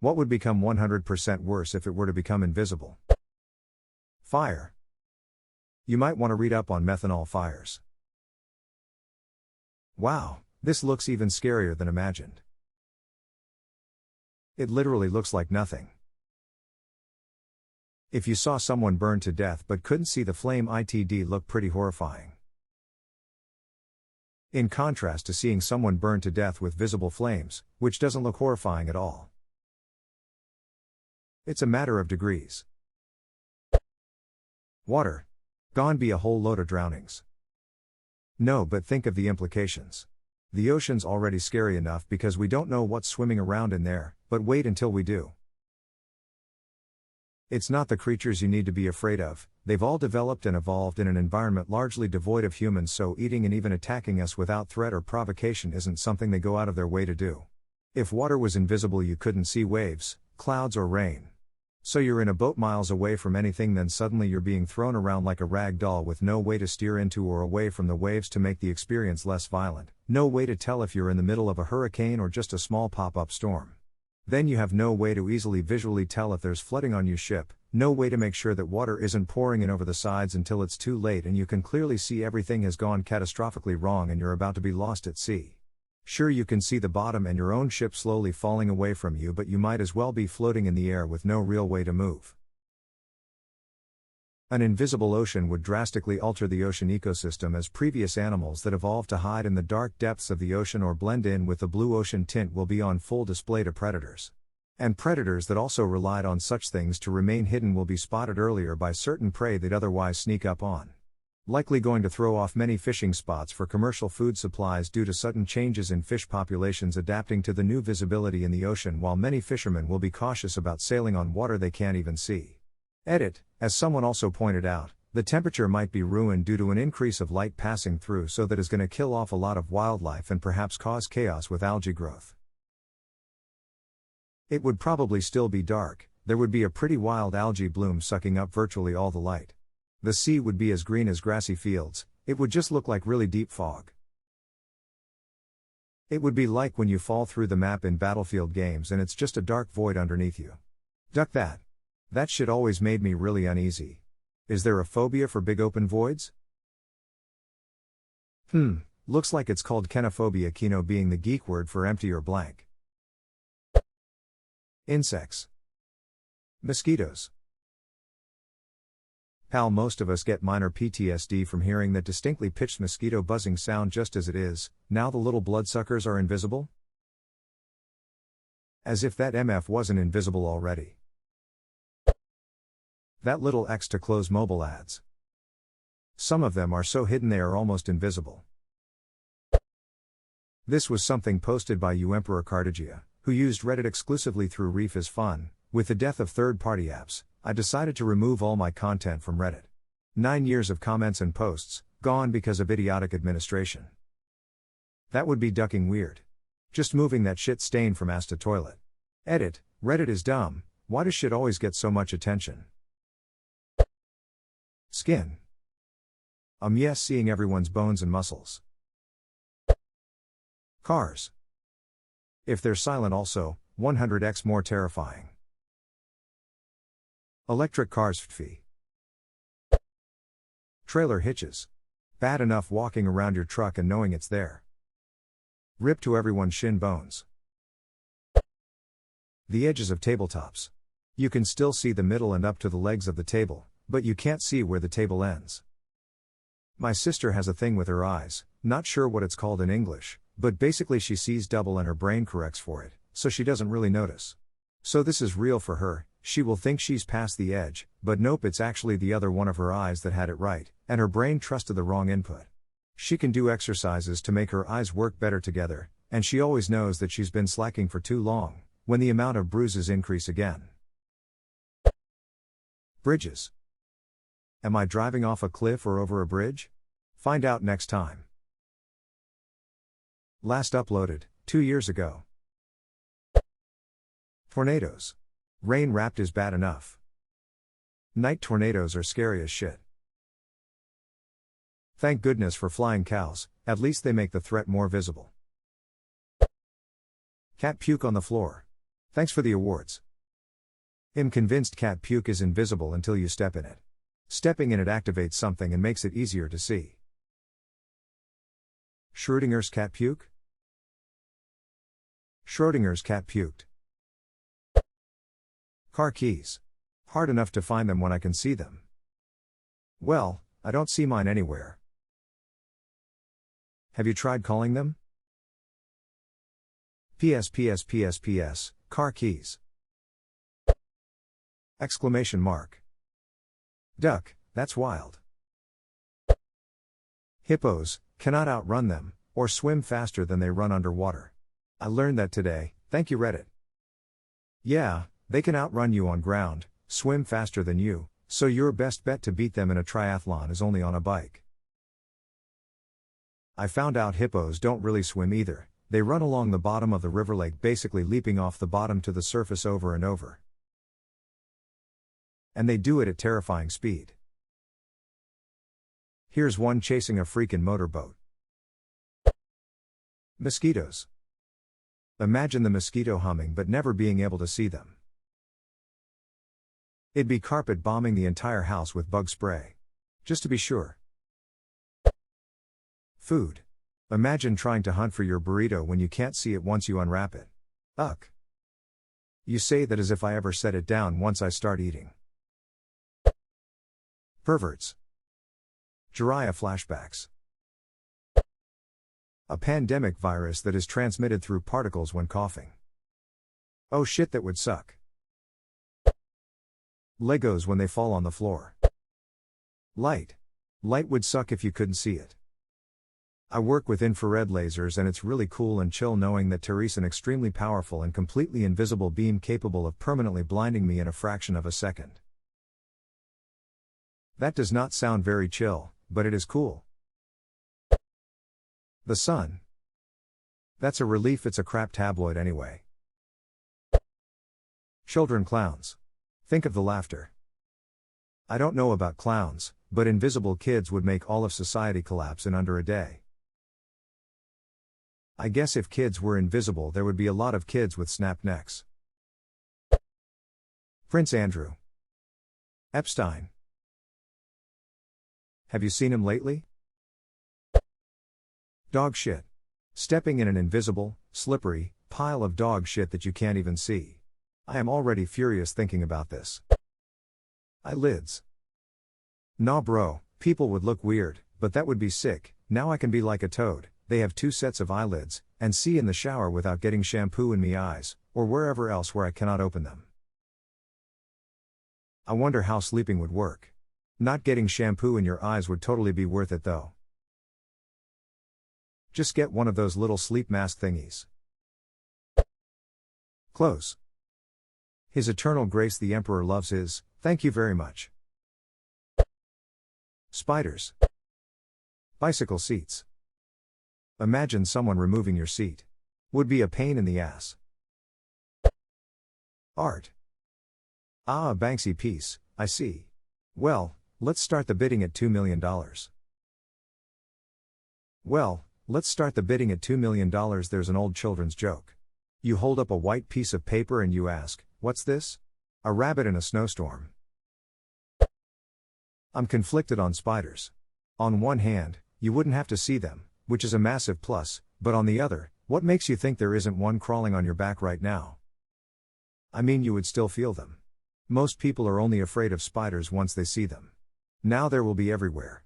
What would become 100% worse if it were to become invisible? Fire. You might want to read up on methanol fires. Wow, this looks even scarier than imagined. It literally looks like nothing. If you saw someone burned to death but couldn't see the flame, it'd look pretty horrifying. In contrast to seeing someone burned to death with visible flames, which doesn't look horrifying at all. It's a matter of degrees. Water. Gone be a whole load of drownings. No, but think of the implications. The ocean's already scary enough because we don't know what's swimming around in there, but wait until we do. It's not the creatures you need to be afraid of, they've all developed and evolved in an environment largely devoid of humans, so eating and even attacking us without threat or provocation isn't something they go out of their way to do. If water was invisible, you couldn't see waves, clouds or rain. So you're in a boat miles away from anything, then suddenly you're being thrown around like a rag doll with no way to steer into or away from the waves to make the experience less violent, no way to tell if you're in the middle of a hurricane or just a small pop-up storm. Then you have no way to easily visually tell if there's flooding on your ship, no way to make sure that water isn't pouring in over the sides until it's too late and you can clearly see everything has gone catastrophically wrong and you're about to be lost at sea. Sure, you can see the bottom and your own ship slowly falling away from you, but you might as well be floating in the air with no real way to move. An invisible ocean would drastically alter the ocean ecosystem, as previous animals that evolved to hide in the dark depths of the ocean or blend in with the blue ocean tint will be on full display to predators. And predators that also relied on such things to remain hidden will be spotted earlier by certain prey they'd otherwise sneak up on. Likely going to throw off many fishing spots for commercial food supplies due to sudden changes in fish populations adapting to the new visibility in the ocean, while many fishermen will be cautious about sailing on water they can't even see. Edit, as someone also pointed out, the temperature might be ruined due to an increase of light passing through, so that is going to kill off a lot of wildlife and perhaps cause chaos with algae growth. It would probably still be dark, there would be a pretty wild algae bloom sucking up virtually all the light. The sea would be as green as grassy fields, it would just look like really deep fog. It would be like when you fall through the map in Battlefield games and it's just a dark void underneath you. Duck that. That shit always made me really uneasy. Is there a phobia for big open voids? Looks like it's called kenophobia, keno being the geek word for empty or blank. Insects. Mosquitoes. Pal, most of us get minor PTSD from hearing that distinctly pitched mosquito buzzing sound just as it is. Now the little bloodsuckers are invisible? As if that MF wasn't invisible already. That little X to close mobile ads. Some of them are so hidden they are almost invisible. This was something posted by Emperor Cardigia, who used Reddit exclusively through Reef as fun. With the death of third-party apps, I decided to remove all my content from Reddit. 9 years of comments and posts, gone because of idiotic administration. That would be ducking weird. Just moving that shit stain from ass to toilet. Edit, Reddit is dumb, why does shit always get so much attention? Skin. Yes, seeing everyone's bones and muscles. Cars. If they're silent also, 100x more terrifying. Electric cars. Fee. Trailer hitches. Bad enough walking around your truck and knowing it's there. Rip to everyone's shin bones. The edges of tabletops. You can still see the middle and up to the legs of the table, but you can't see where the table ends. My sister has a thing with her eyes, not sure what it's called in English, but basically she sees double and her brain corrects for it, so she doesn't really notice. So this is real for her, she will think she's past the edge, but nope, it's actually the other one of her eyes that had it right, and her brain trusted the wrong input. She can do exercises to make her eyes work better together, and she always knows that she's been slacking for too long, when the amount of bruises increase again. Bridges. Am I driving off a cliff or over a bridge? Find out next time. Last uploaded, 2 years ago. Tornadoes. Rain wrapped is bad enough. Night tornadoes are scary as shit. Thank goodness for flying cows, at least they make the threat more visible. Cat puke on the floor. Thanks for the awards. I'm convinced cat puke is invisible until you step in it. Stepping in it activates something and makes it easier to see. Schrödinger's cat puke? Schrödinger's cat puked. Car keys. Hard enough to find them when I can see them. Well, I don't see mine anywhere. Have you tried calling them? PS, car keys. Exclamation mark. Duck, that's wild. Hippos cannot outrun them, or swim faster than they run underwater. I learned that today, thank you Reddit. Yeah, they can outrun you on ground, swim faster than you, so your best bet to beat them in a triathlon is only on a bike. I found out hippos don't really swim either, they run along the bottom of the river lake, basically leaping off the bottom to the surface over and over. And they do it at terrifying speed. Here's one chasing a freakin' motorboat. Mosquitoes. Imagine the mosquito humming but never being able to see them. It'd be carpet bombing the entire house with bug spray. Just to be sure. Food. Imagine trying to hunt for your burrito when you can't see it once you unwrap it. Ugh. You say that as if I ever set it down once I start eating. Perverts. Jiraiya flashbacks. A pandemic virus that is transmitted through particles when coughing. Oh shit, that would suck. Legos when they fall on the floor. Light. Light would suck if you couldn't see it. I work with infrared lasers and it's really cool and chill knowing that Therese an extremely powerful and completely invisible beam capable of permanently blinding me in a fraction of a second. That does not sound very chill, but it is cool. The Sun. That's a relief it's a crap tabloid anyway. Children clowns. Think of the laughter. I don't know about clowns, but invisible kids would make all of society collapse in under a day. I guess if kids were invisible there would be a lot of kids with snapped necks. Prince Andrew. Epstein. Have you seen him lately? Dog shit. Stepping in an invisible, slippery, pile of dog shit that you can't even see. I am already furious thinking about this. Eyelids. Nah bro, people would look weird, but that would be sick. Now I can be like a toad, they have 2 sets of eyelids, and see in the shower without getting shampoo in me eyes, or wherever else where I cannot open them. I wonder how sleeping would work. Not getting shampoo in your eyes would totally be worth it though. Just get one of those little sleep mask thingies. Close. His Eternal Grace the Emperor loves his, thank you very much. Spiders. Bicycle seats. Imagine someone removing your seat. Would be a pain in the ass. Art. Ah, a Banksy piece, I see. Well, let's start the bidding at $2 million. Well, let's start the bidding at $2 million. There's an old children's joke. You hold up a white piece of paper and you ask, what's this? A rabbit in a snowstorm. I'm conflicted on spiders. On one hand, you wouldn't have to see them, which is a massive plus, but on the other, what makes you think there isn't one crawling on your back right now? I mean, you would still feel them. Most people are only afraid of spiders once they see them. Now there will be everywhere.